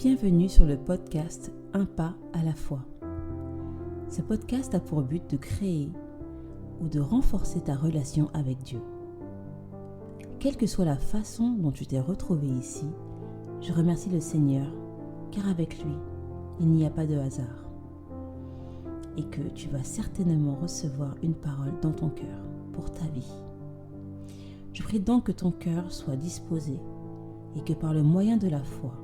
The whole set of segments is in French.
Bienvenue sur le podcast Un pas à la fois. Ce podcast a pour but de créer ou de renforcer ta relation avec Dieu. Quelle que soit la façon dont tu t'es retrouvé ici, je remercie le Seigneur, car avec lui, il n'y a pas de hasard. Et que tu vas certainement recevoir une parole dans ton cœur pour ta vie. Je prie donc que ton cœur soit disposé et que par le moyen de la foi,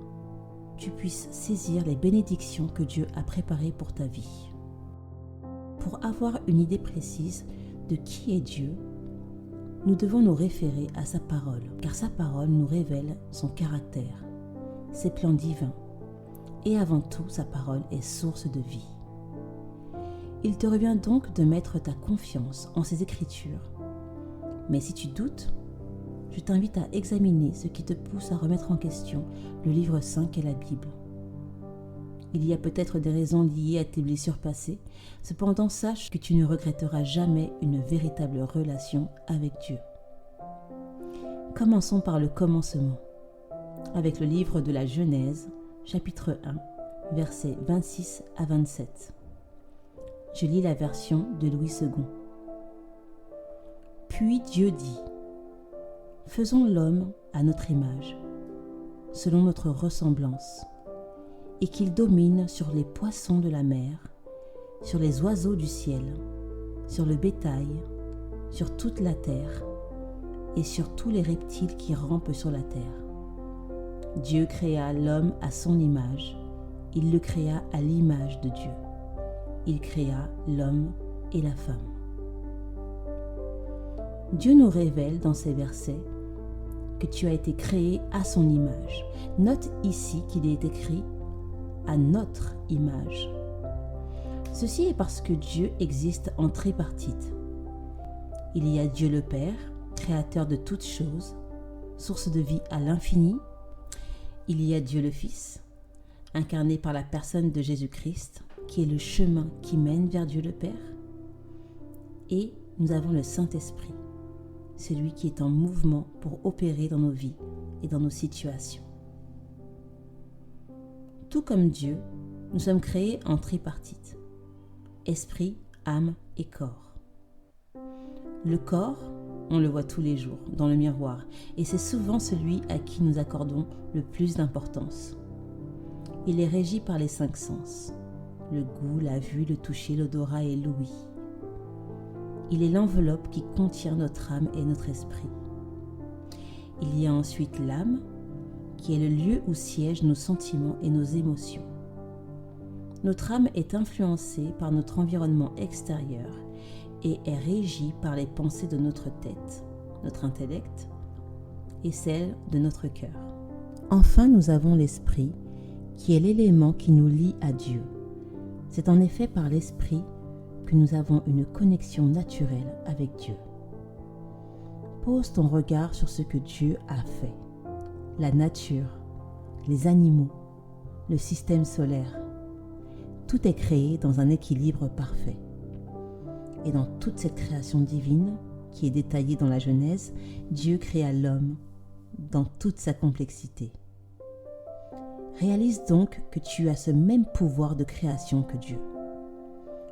tu puisses saisir les bénédictions que Dieu a préparées pour ta vie. Pour avoir une idée précise de qui est Dieu, nous devons nous référer à sa parole, car sa parole nous révèle son caractère, ses plans divins, et avant tout, sa parole est source de vie. Il te revient donc de mettre ta confiance en ses Écritures. Mais si tu doutes, je t'invite à examiner ce qui te pousse à remettre en question le livre saint qu'est la Bible. Il y a peut-être des raisons liées à tes blessures passées, cependant sache que tu ne regretteras jamais une véritable relation avec Dieu. Commençons par le commencement, avec le livre de la Genèse, chapitre 1, versets 26 à 27. Je lis la version de Louis II. Puis Dieu dit : faisons l'homme à notre image, selon notre ressemblance, et qu'il domine sur les poissons de la mer, sur les oiseaux du ciel, sur le bétail, sur toute la terre, et sur tous les reptiles qui rampent sur la terre. Dieu créa l'homme à son image, il le créa à l'image de Dieu. Il créa l'homme et la femme. Dieu nous révèle dans ces versets que tu as été créé à son image. Note ici qu'il est écrit à notre image. Ceci est parce que Dieu existe en tripartite. Il y a Dieu le Père, créateur de toutes choses, source de vie à l'infini. Il y a Dieu le Fils, incarné par la personne de Jésus-Christ, qui est le chemin qui mène vers Dieu le Père. Et nous avons le Saint-Esprit, celui qui est en mouvement pour opérer dans nos vies et dans nos situations. Tout comme Dieu, nous sommes créés en tripartite, esprit, âme et corps. Le corps, on le voit tous les jours dans le miroir, et c'est souvent celui à qui nous accordons le plus d'importance. Il est régi par les 5 sens, le goût, la vue, le toucher, l'odorat et l'ouïe. Il est l'enveloppe qui contient notre âme et notre esprit. Il y a ensuite l'âme, qui est le lieu où siègent nos sentiments et nos émotions. Notre âme est influencée par notre environnement extérieur et est régie par les pensées de notre tête, notre intellect et celles de notre cœur. Enfin, nous avons l'esprit, qui est l'élément qui nous lie à Dieu. C'est en effet par l'esprit que nous avons une connexion naturelle avec Dieu. Pose ton regard sur ce que Dieu a fait. La nature, les animaux, le système solaire. Tout est créé dans un équilibre parfait. Et dans toute cette création divine, qui est détaillée dans la Genèse, Dieu créa l'homme dans toute sa complexité. Réalise donc que tu as ce même pouvoir de création que Dieu.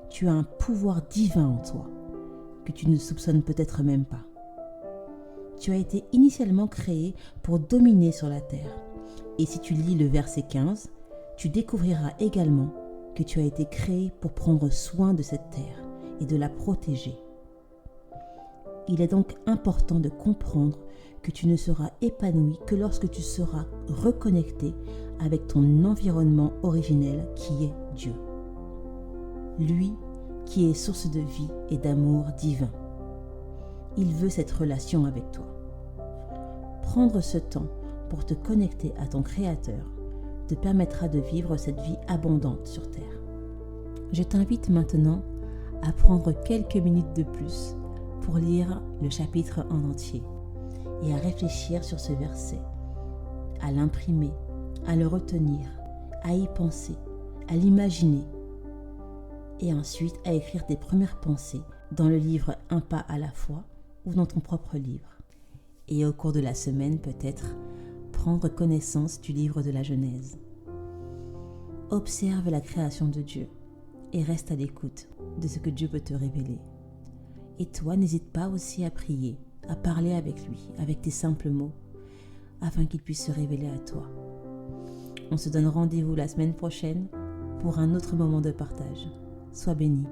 Tu as un pouvoir divin en toi, que tu ne soupçonnes peut-être même pas. Tu as été initialement créé pour dominer sur la terre. Et si tu lis le verset 15, tu découvriras également que tu as été créé pour prendre soin de cette terre et de la protéger. Il est donc important de comprendre que tu ne seras épanoui que lorsque tu seras reconnecté avec ton environnement originel qui est Dieu. Lui qui est source de vie et d'amour divin. Il veut cette relation avec toi. Prendre ce temps pour te connecter à ton Créateur te permettra de vivre cette vie abondante sur terre. Je t'invite maintenant à prendre quelques minutes de plus pour lire le chapitre en entier et à réfléchir sur ce verset, à l'imprimer, à le retenir, à y penser, à l'imaginer et ensuite à écrire tes premières pensées dans le livre Un pas à la fois ou dans ton propre livre. Et au cours de la semaine, peut-être, prendre connaissance du livre de la Genèse. Observe la création de Dieu et reste à l'écoute de ce que Dieu peut te révéler. Et toi, n'hésite pas aussi à prier, à parler avec lui, avec tes simples mots, afin qu'il puisse se révéler à toi. On se donne rendez-vous la semaine prochaine pour un autre moment de partage. Sois béni.